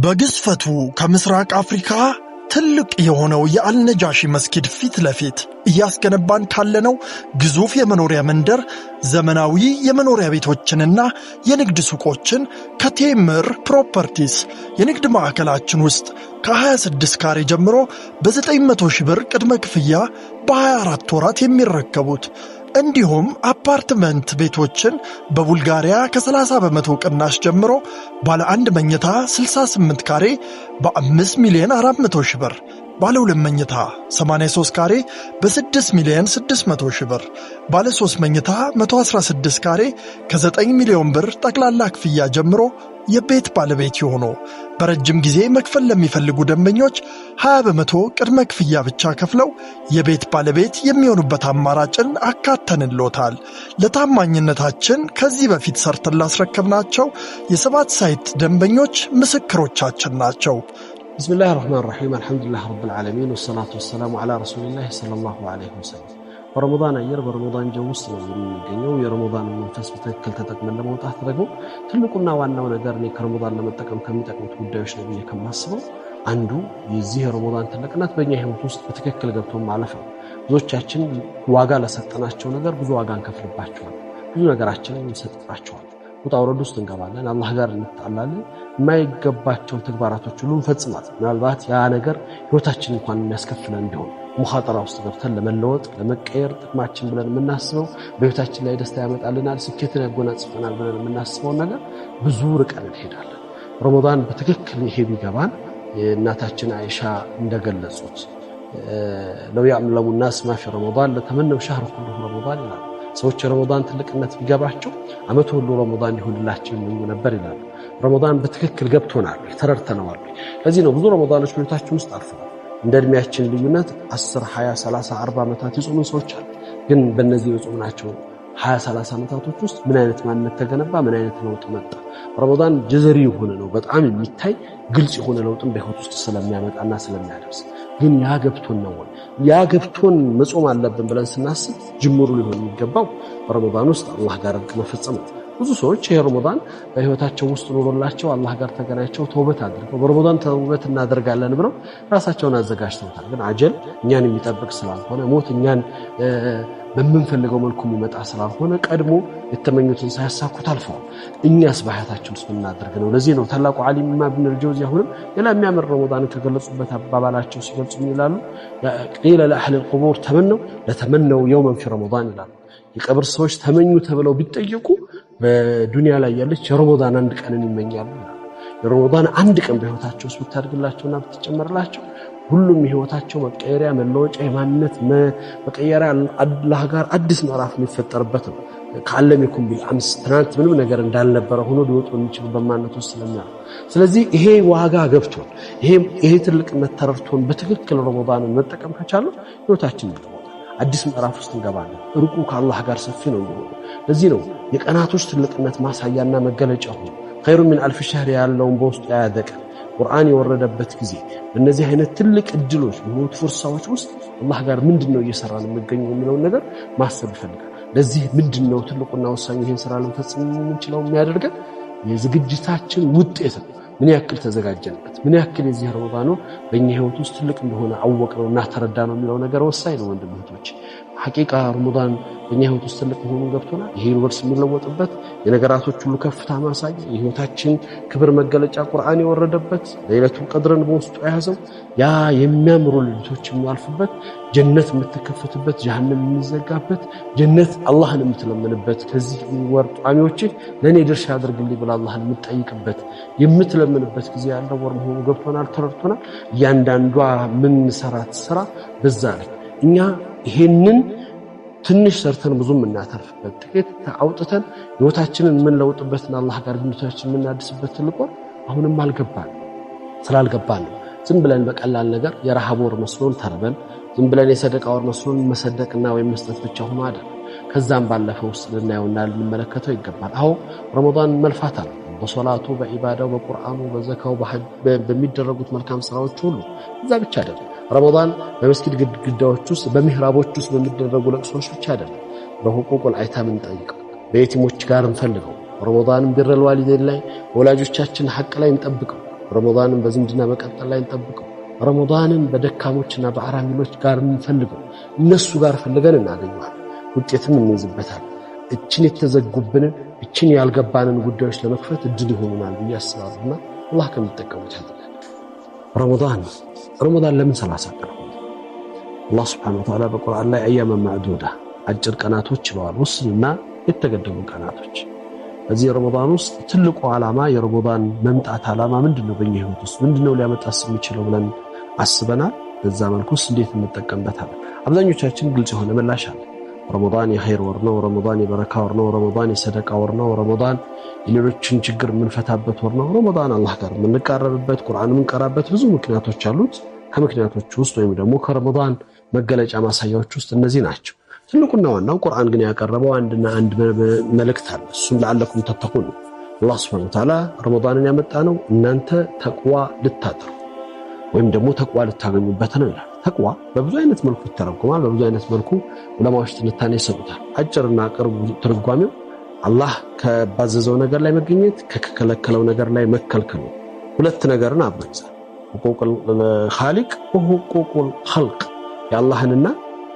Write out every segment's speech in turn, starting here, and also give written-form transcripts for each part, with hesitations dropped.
በግዝፈቱ ከምስራቅ አፍሪካ ትልቅ የሆነው የአልነጃሺ መስጊድ ፊት ለፊት እያስገነባን ካለነው ግዙፍ የመኖሪያ መንደር ዘመናዊ የመኖሪያ ቤቶችንና የንግድ ሱቆችን ከቴምር ፕሮፐርቲስ የንግድ ማዕከላችን ውስጥ ከ26 ካሬ ጀምሮ በ900 ሺህ ብር ቅድመ ክፍያ በ24 ወራት የሚረከቡት እንዲሁም አፓርትመንት ቤቶችን በቡልጋሪያ ከ30 በመቶ ቅናሽ ጀምሮ ባለ አንድ መኝታ 68 ካሬ በ5 ሚሊዮን 400 ሺህ ብር፣ ባለ 2 መኝታ 83 ካሬ በ6 ሚሊዮን 600 ሺህ ብር፣ ባለ 3 መኝታ 116 ካሬ ከ9 ሚሊዮን ብር ጠቅላላ ክፍያ ጀምሮ የቤት ባለቤት ይሆኑ። በረጅም ጊዜ መክፈል ለሚፈልጉ ደንበኞች 20 በመቶ ቅድመ ክፍያ ብቻ ከፍለው የቤት ባለቤት የሚሆኑበት አማራጭን አካተንልዎታል። ለታማኝነታችን ከዚህ በፊት ሰርተን ላስረከብናቸው የ7 ሳይት ደንበኞች ምስክሮቻችን ናቸው። ቢስሚላሂ ረህማኒ ረሂም አልሐምዱሊላህ ረብል ዓለሚን ወሰላቱ ወሰላሙ ዐላ ረሱሊላህ ሰለላሁ ዐለይሂ ወሰለም። በረመዳን አየር በረመዳን ጀው ውስጥ ነው የሚገኘው። የረመዳን መንፈስ በትክክል ተጠቅመን ለመውጣት ደግሞ ትልቁና ዋናው ነገር እኔ ከረመዳን ለመጠቀም ከሚጠቅሙት ጉዳዮች ነው ብዬ ከማስበው አንዱ የዚህ የረመዳን ትልቅነት በእኛ ህይወት ውስጥ በትክክል ገብቶ ማለፍ ነው። ብዙዎቻችን ዋጋ ለሰጠናቸው ነገር ብዙ ዋጋ እንከፍልባቸዋል፣ ብዙ ነገራችንን እንሰጥባቸዋል። ውጣ ውረድ ውስጥ እንገባለን፣ አላህ ጋር እንጣላለን፣ የማይገባቸው ተግባራቶች ሁሉ እንፈጽማለን። ምናልባት ያ ነገር ህይወታችን እንኳን የሚያስከፍለን ቢሆን ሙኻጠራ ውስጥ ገብተን ለመለወጥ ለመቀየር ጥቅማችን ብለን የምናስበው በህይወታችን ላይ ደስታ ያመጣልናል፣ ስኬትን ያጎናጽፈናል ብለን የምናስበው ነገር ብዙ ርቀን እንሄዳለን። ረመዳን በትክክል ይሄ ቢገባን እናታችን አይሻ እንደገለጹት ለው ያዕለሙ الناس ما في رمضان لتمنوا شهر كله رمضان ይላሉ። ሰዎች ረመዳን ትልቅነት ቢገባቸው አመቱ ሁሉ ረመዳን ይሁንላቸው ይመኙ ነበር ይላሉ። ረመዳን በትክክል ገብቶናል፣ ተረድተነዋል። ለዚህ ነው ብዙ ረመዳኖች በህይወታችን ውስጥ አልፈዋል። እንደ እድሜያችን ልዩነት 10 20 30 40 ዓመታት የጾሙ ሰዎች አሉ። ግን በእነዚህ የጾምናቸው 20 30 ዓመታቶች ውስጥ ምን አይነት ማንነት ተገነባ፣ ምን አይነት ለውጥ መጣ? ረመዳን ጀዘሪ የሆነ ነው፣ በጣም የሚታይ ግልጽ የሆነ ለውጥን በህይወት ውስጥ ስለሚያመጣና ስለሚያደርስ። ግን ያ ገብቶን ነው ወይ? ያ ገብቶን መጾም አለብን ብለን ስናስብ ጅምሩ ሊሆን የሚገባው ረመዳን ውስጥ አላህ ጋር እርቅ መፈጸም ነው። ብዙ ሰዎች የረመዳን በህይወታቸው ውስጥ ኖሮላቸው አላህ ጋር ተገናኝተው ተውበት አድርገው በረመዳን ተውበት እናደርጋለን ብለው ራሳቸውን አዘጋጅተውታል። ግን አጀል እኛን የሚጠብቅ ስላልሆነ ሞት እኛን በምንፈልገው መልኩ የሚመጣ ስላልሆነ ቀድሞ የተመኙትን ሳያሳኩት አልፈዋል። እኛስ በህይወታችን ውስጥ እናደርግ ነው። ለዚህ ነው ታላቁ ዓሊም ኢብኑ አልጀውዚ አሁንም ሌላ የሚያምር ረመዳን ከገለጹበት አባባላቸው ሲገልጹ ይላሉ ቂለ ለአህሊ القبور ተመነው የውመን ፊ ረመዳን ይላሉ። የቀብር ሰዎች ተመኙ ተብለው ቢጠየቁ በዱንያ ላይ ያለች የረመዳን አንድ ቀንን ይመኛሉ። የረመዳን አንድ ቀን በህይወታቸው ውስጥ ብታድግላቸውና ብትጨመርላቸው ሁሉም ህይወታቸው መቀየሪያ መለወጫ የማንነት መቀየሪያ አላህ ጋር አዲስ ምዕራፍ የሚፈጠርበት ነው። ከዓለም ይኩን ቢልአምስ ትናንት ምንም ነገር እንዳልነበረ ሆኖ ሊወጡ የሚችሉ በማንነት ውስጥ ስለሚያው ስለዚህ ይሄ ዋጋ ገብቶን ይሄ ትልቅነት ተረድቶን በትክክል ረመዳንን መጠቀም ከቻልን ህይወታችን አዲስ ምዕራፍ ውስጥ እንገባለን። ሩቁ ከአላህ ጋር ሰፊ ነው የሚሆነው። ለዚህ ነው የቀናቶች ትልቅነት ማሳያና መገለጫ ሆኖ ኸይሩ ሚን አልፍ ሸህር ያለውን በውስጡ ያደቀ ቁርአን የወረደበት ጊዜ በእነዚህ አይነት ትልቅ እድሎች በህይወት ፍርሳዎች ውስጥ አላህ ጋር ምንድነው እየሰራን የሚገኘው የሚለውን ነገር ማሰብ ይፈልጋል። ለዚህ ምንድነው ትልቁና ወሳኙ ይሄን ስራ ለመፈጸም የምንችለው የሚያደርገን የዝግጅታችን ውጤት ነው። ምን ያክል ተዘጋጀንበት፣ ምን ያክል የዚህ ረመዳኑ በእኛ ህይወት ውስጥ ትልቅ እንደሆነ አወቅነውና ተረዳነው የሚለው ነገር ወሳኝ ነው። ወንድሞች ሐቂቃ ረመዳን በእኛ ህይወት ውስጥ ትልቅ መሆኑን ገብቶናል። ይሄ ዩኒቨርስ የሚለወጥበት የነገራቶች ሁሉ ከፍታ ማሳያ የህይወታችን ክብር መገለጫ ቁርአን የወረደበት ለይለቱል ቀድርን በውስጡ የያዘው ያ የሚያምሩ ልጆች የሚያልፉበት ጀነት የምትከፈትበት ጀሃነም የሚዘጋበት ጀነት አላህን የምትለምንበት ከዚህ ወር ጧሚዎች ለኔ ድርሻ አድርግልኝ ብላ አላህን የምትጠይቅበት የምትለምንበት ጊዜ ያለው ወር መሆኑ ገብቶናል፣ ተረድቶናል። እያንዳንዷ ምን ሰራት ስራ በዛ ላይ እኛ ይሄንን ትንሽ ሰርተን ብዙም እናተርፍበት ጥቂት አውጥተን ህይወታችንን ምን ለውጥበትና አላህ ጋር ግንኙነታችንን እናድስበት ትልቁ አሁንም ስላልገባን ዝም ብለን በቀላል ነገር የረሃብ ወር መስሎን ተርበን ዝም ብለን የሰደቃ ወር መስሎን መሰደቅና ወይ መስጠት ብቻ ሆኖ አይደለም። ከዛም ባለፈው ውስጥ ልናየውና ልንመለከተው ይገባል። አዎ ረመዳን መልፋት አለ። በሶላቱ በኢባዳው በቁርአኑ በዘካው በሚደረጉት መልካም ስራዎች ሁሉ እዛ ብቻ አይደለም። ረመዳን በመስጊድ ግድግዳዎች ውስጥ በሚህራቦች ውስጥ በሚደረጉ ለቅሶች ብቻ አይደለም። በሁቁቁል አይታም እንጠይቀው፣ በየቲሞች ጋር እንፈልገው። ረመዳንን ቢረል ዋሊደይን ላይ ወላጆቻችን ሐቅ ላይ እንጠብቀው። ረመዳንን በዝምድና መቀጠል ላይ እንጠብቀው። ረመዳንን በደካሞችና በአራሚሎች ጋር እንፈልገው። እነሱ ጋር ፈልገን እናገኘዋለን፣ ውጤትም እንይዝበታል። እችን የተዘጉብንን እችን ያልገባንን ጉዳዮች ለመክፈት እድል ይሆኑናል ብዬ አስባለሁና አላህ ከሚጠቀሙት ያድርገን። ረመዳን ለምን 30 ቀን ሆነ? አላህ ሱብሓነሁ ወተዓላ በቁርአን ላይ አያመ ማዕዱዳ አጭር ቀናቶች ይለዋል፣ ውስንና የተገደቡ ቀናቶች። በዚህ ረመዳን ውስጥ ትልቁ ዓላማ የረመዳን መምጣት ዓላማ ምንድነው? በእኛ ህይወት ውስጥ ምንድነው ሊያመጣስ የሚችለው ብለን አስበናል። በዛ መልኩስ እንዴት እንጠቀምበታለን? አብዛኞቻችን ግልጽ የሆነ ምላሽ አለ። ረመዳን የኸይር ወር ነው። ረመዳን የበረካ ወር ነው። ረመዳን የሰደቃ ወር ነው። ረመዳን የሌሎችን ችግር የምንፈታበት ወር ነው። ረመዳን አላህ ጋር የምንቃረብበት፣ ቁርአን የምንቀራበት ብዙ ምክንያቶች አሉት። ከምክንያቶች ውስጥ ወይም ደግሞ ከረመዳን መገለጫ ማሳያዎች ውስጥ እነዚህ ናቸው። ትልቁና ዋናው ቁርአን ግን ያቀረበው አንድና አንድ መልእክት አለ። እሱም ለዓለኩም ተተቁን። አላህ ሱብሓነሁ ወተዓላ ረመዳንን ያመጣ ነው እናንተ ተቅዋ ልታጠሩ ወይም ደግሞ ተቅዋ ልታገኙበት ነው ይላል። ተቅዋ በብዙ አይነት መልኩ ይተረጎማል። በብዙ አይነት መልኩ ዑለማዎች ትንታኔ ይሰጡታል። አጭርና ቅርብ ትርጓሜው አላህ ከባዘዘው ነገር ላይ መገኘት፣ ከከለከለው ነገር ላይ መከልከል ነው። ሁለት ነገርን አብሮ ይዛል። ሁቁቁል ኻሊቅ ወሁቁቁል ኸልቅ፣ የአላህንና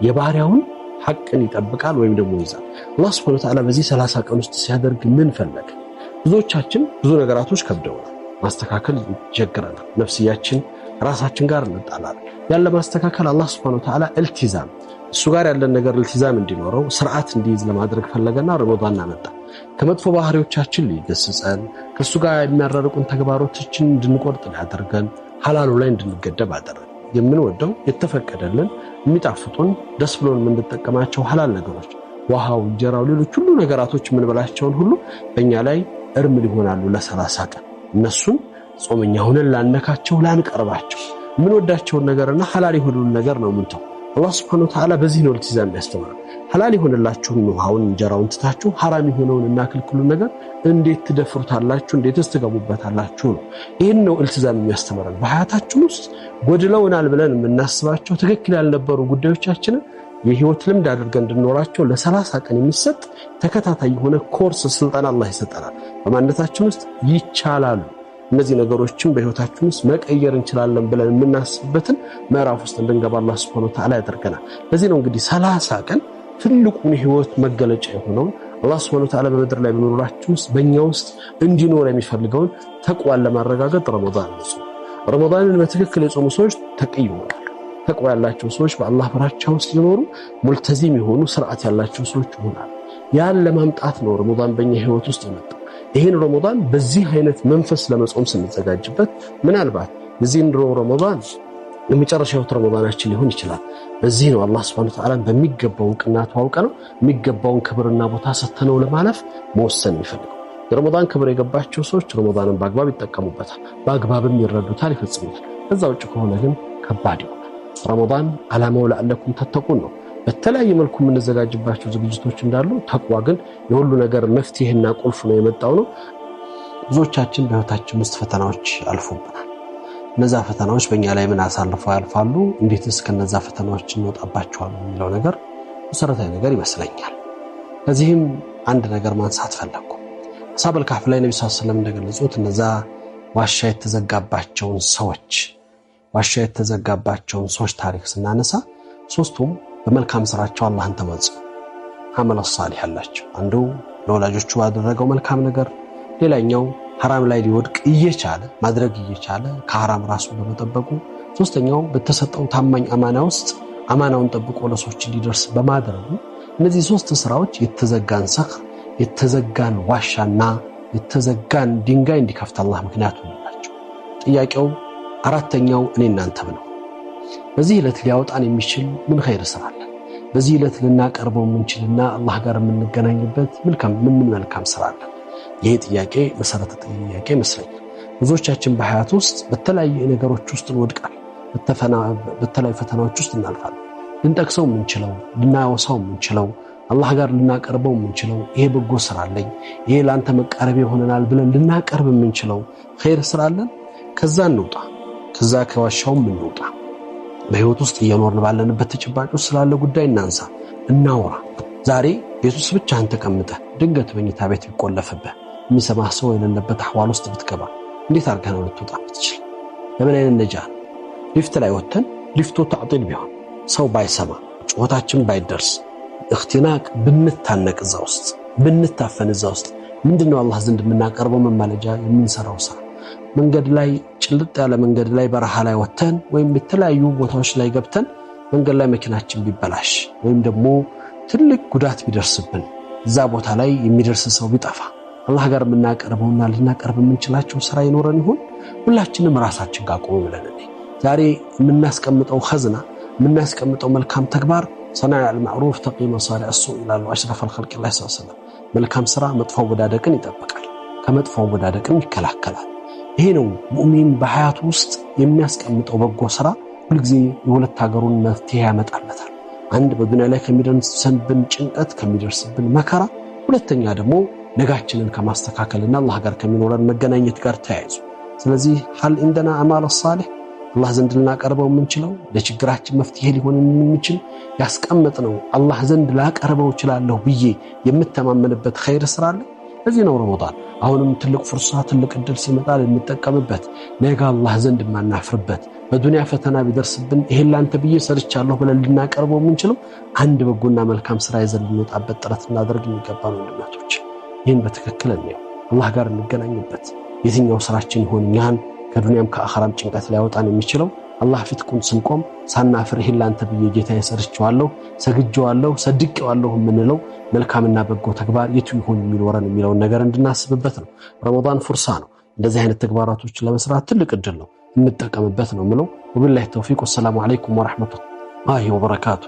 የባሪያውን ሐቅን ይጠብቃል ወይም ደግሞ ይዛል። አላህ ሱብሓነሁ ወተዓላ በዚህ 30 ቀን ውስጥ ሲያደርግ ምን ፈለገ? ብዙዎቻችን ብዙ ነገራቶች ከብደውናል፣ ማስተካከል ይቸግረናል። ነፍስያችን ራሳችን ጋር እንጣላለን። ያለ ማስተካከል አላህ Subhanahu Wa Ta'ala ኢልቲዛም እሱ ጋር ያለን ነገር ኢልቲዛም እንዲኖረው ስርዓት እንዲይዝ ለማድረግ ፈለገና ረመዳን አመጣ። ከመጥፎ ባህሪዎቻችን ሊገስጸን፣ ከሱ ጋር የሚያራርቁን ተግባሮችን እንድንቆርጥ ሊያደርገን፣ ሐላሉ ላይ እንድንገደብ አደረገ። የምንወደው የተፈቀደልን የሚጣፍጡን ደስ ብሎን የምንጠቀማቸው ሐላል ነገሮች ውሃው፣ እንጀራው፣ ሌሎች ሁሉ ነገራቶች የምንበላቸውን ሁሉ በእኛ ላይ እርም ሊሆናሉ ለ30 ቀን። እነሱን ጾመኛ ሆነን ላነካቸው ላንቀርባቸው የምንወዳቸውን ነገርና ሐላል የሆነውን ነገር ነው ምንተው። አላህ Subhanahu Wa Ta'ala በዚህ ነው ኢልቲዛም ያስተምራል። ሐላል የሆነላችሁን ውሃውን እንጀራውን ትታችሁ ሐራም የሆነውን እና ክልክሉን ነገር እንዴት ትደፍሩታላችሁ? እንዴትስ ትገቡበታላችሁ ነው። ይሄን ነው ኢልቲዛም የሚያስተምረን። በሐያታችን ውስጥ ጎድለውናል ብለን የምናስባቸው ትክክል ያልነበሩ ጉዳዮቻችንን የህይወት ልምድ አድርገን እንድንኖራቸው ለ30 ቀን የሚሰጥ ተከታታይ የሆነ ኮርስ ስልጠና አላህ ይሰጠናል። በማንነታችን ውስጥ ይቻላል እነዚህ ነገሮችን በህይወታችን ውስጥ መቀየር እንችላለን ብለን የምናስብበትን ምዕራፍ ውስጥ እንድንገባ አላህ Subhanahu Wa Ta'ala ያደርገናል። ለዚህ ነው እንግዲህ 30 ቀን ትልቁን ህይወት መገለጫ የሆነው አላህ Subhanahu Wa Ta'ala በመድር ላይ በመኖራችን ውስጥ በእኛ ውስጥ እንዲኖር የሚፈልገውን ተቅዋን ለማረጋገጥ ረመዳን ነው። ረመዳንን በትክክል የጾሙ ሰዎች ተቅይ ይሆናሉ። ተቅዋ ያላቸው ሰዎች በአላህ ፍራቻ ውስጥ ይኖሩ፣ ሙልተዚም የሆኑ ስርዓት ያላቸው ሰዎች ይሆናሉ። ያን ለማምጣት ነው ረመዳን በእኛ ህይወት ውስጥ የመጣው። ይሄን ረመዳን በዚህ አይነት መንፈስ ለመጾም ስንዘጋጅበት ምናልባት የዚህን ረመዳን የመጨረሻው ረመዳናችን ሊሆን ይችላል። በዚህ ነው አላህ Subhanahu Wa Ta'ala በሚገባው ቅናቱ አውቀነው የሚገባውን ክብርና ቦታ ሰተነው ለማለፍ መወሰን ይፈልጋል። የረመዳን ክብር የገባቸው ሰዎች ረመዳንን በአግባብ ይጠቀሙበታል፣ በአግባብም ይረዱታል፣ ይፈጽሙታል። ከዛ ውጭ ከሆነ ግን ከባድ ይሆናል። ረመዳን ዓላማው ለዓለኩም ተተቁን ነው። በተለያየ መልኩ የምንዘጋጅባቸው ዝግጅቶች እንዳሉ ተቅዋ ግን የሁሉ ነገር መፍትሄና ቁልፍ ነው የመጣው ነው። ብዙዎቻችን በህይወታችን ውስጥ ፈተናዎች አልፎብናል። እነዛ ፈተናዎች በእኛ ላይ ምን አሳልፈው ያልፋሉ፣ እንዴትስ ከነዛ ፈተናዎች እንወጣባቸዋለን የሚለው ነገር መሰረታዊ ነገር ይመስለኛል። ከዚህም አንድ ነገር ማንሳት ፈለኩ። አስሐበል ካህፍ ላይ ነብዩ ሰለላሁ ዐለይሂ ወሰለም እንደገለጹት እነዛ ዋሻ የተዘጋባቸውን ሰዎች ታሪክ ስናነሳ ሶስቱም በመልካም ስራቸው አላህን ተማጽኑ አመል ሷሊህ አላቸው። አንዱ ለወላጆቹ ባደረገው መልካም ነገር፣ ሌላኛው ሐራም ላይ ሊወድቅ ማድረግ እየቻለ ከሐራም ራሱን በመጠበቁ፣ ሶስተኛው በተሰጠው ታማኝ አማና ውስጥ አማናውን ጠብቆ ለሰዎች እንዲደርስ በማድረጉ እነዚህ ሶስት ስራዎች የተዘጋን ሰኽር፣ የተዘጋን ዋሻና የተዘጋን ድንጋይ እንዲከፍት አላህ ምክንያት ሆነላቸው። ጥያቄው አራተኛው እኔ እናንተ ነው። በዚህ ዕለት ሊያወጣን የሚችል ምን ኸይር ስራ አለ? በዚህ ዕለት ልናቀርበው የምንችልና አላህ ጋር የምንገናኝበት ምን መልካም ስራ አለ? ይሄ ጥያቄ መሰረተ ጥያቄ ይመስለኛል። ብዙዎቻችን በሐያት ውስጥ በተለያየ ነገሮች ውስጥ እንወድቃለን፣ በተለያዩ ፈተናዎች ውስጥ እናልፋለን። ልንጠቅሰው የምንችለው ልናወሳው የምንችለው አላህ ጋር ልናቀርበው የምንችለው ይሄ በጎ ስራ አለኝ ይሄ ላንተ መቃረብ ይሆነናል ብለን ልናቀርብ የምንችለው ኸይር ስራ አለን ከዛ እንውጣ ከዛ ከዋሻው እንውጣ በህይወት ውስጥ እየኖርን ባለንበት ተጨባጭ ስላለ ጉዳይ እናንሳ እናወራ ዛሬ ቤት ውስጥ ብቻ አንተ ተቀምጠህ ድንገት በእኝታ ቤት ቢቆለፍብህ የሚሰማህ ሰው የሌለበት አህዋል ውስጥ ብትገባ እንዴት አድርገህ ነው ልትወጣ የምትችል ለምን አይነት ነጃ ሊፍት ላይ ወተን ሊፍቱ ተዕጢል ቢሆን ሰው ባይሰማ ጩኸታችን ባይደርስ እክትናቅ ብንታነቅ እዛ ውስጥ ብንታፈን እዛ ውስጥ ምንድነው አላህ ዘንድ የምናቀርበው መማለጃ የምንሰራው ስራ መንገድ ላይ ጭልጥ ያለ መንገድ ላይ በረሃ ላይ ወተን ወይም በተለያዩ ቦታዎች ላይ ገብተን መንገድ ላይ መኪናችን ቢበላሽ ወይም ደግሞ ትልቅ ጉዳት ቢደርስብን እዛ ቦታ ላይ የሚደርስ ሰው ቢጠፋ አላህ ጋር የምናቀርበውና ልናቀርብ የምንችላቸው ስራ ይኖረን ይሆን ሁላችንም ራሳችን ጋር ቆም ብለን ዛሬ የምናስቀምጠው ኸዝና የምናስቀምጠው መልካም ተግባር صنع المعروف تقي مصالح السوء الى اشرف الخلق الله صلى الله عليه وسلم መልካም ስራ መጥፎ ወዳደቅን ይጠብቃል ከመጥፎ ወዳደቅን ይከላከላል ይሄ ነው ሙእሚን በሐያቱ ውስጥ የሚያስቀምጠው በጎ ስራ ሁልጊዜ የሁለት ሀገሩን መፍትሄ ያመጣለታል አንድ በዱንያ ላይ ከሚደርስብን ጭንቀት ከሚደርስብን መከራ ሁለተኛ ደግሞ ነጋችንን ከማስተካከልና አላህ ጋር ከሚኖረን መገናኘት ጋር ተያይዞ ስለዚህ ሐል እንደና አማል الصالح አላህ ዘንድ ልናቀርበው የምንችለው ለችግራችን መፍትሄ ሊሆን የሚችል ያስቀመጥነው አላህ ዘንድ ላቀርበው ይችላልው ብዬ የምተማመንበት ኸይር ስራ አለ እዚህ ነው ረመዳን አሁንም ትልቅ ፍርሳ ትልቅ እድል ሲመጣ ልንጠቀምበት ነገ አላህ ዘንድ ማናፍርበት በዱንያ ፈተና ቢደርስብን ይሄን ላንተ ብዬ ሰርቻለሁ ብለን ልናቀርበው የምንችለው አንድ በጎና መልካም ስራ ይዘን ልንወጣበት ጥረት እናደርግ የሚገባው እናቶች ይህን በትክክል ነው አላህ ጋር እንገናኝበት የትኛው ስራችን ይሆን ያን ከዱንያም ከአኺራም ጭንቀት ሊያወጣን የሚችለው አላህ ፊት ስንቆም ሳናፍር ይሄን ላንተ ብዬ ጌታዬ ሰርቻለሁ ሰግጄዋለሁ ሰድቄዋለሁ ምንለው መልካምና በጎ ተግባር የቱ ይሆን የሚለው ነገር እንድናስብበት ነው ረመዳን ፍርሳ ነው እንደዚህ አይነት ተግባራቶች ለመስራት ትልቅ እድል ነው እንጠቀምበት ነው ምለው ወቢላሂ ተውፊቅ ወሰላሙ አለይኩም ወራህመቱላሂ ወበረካቱ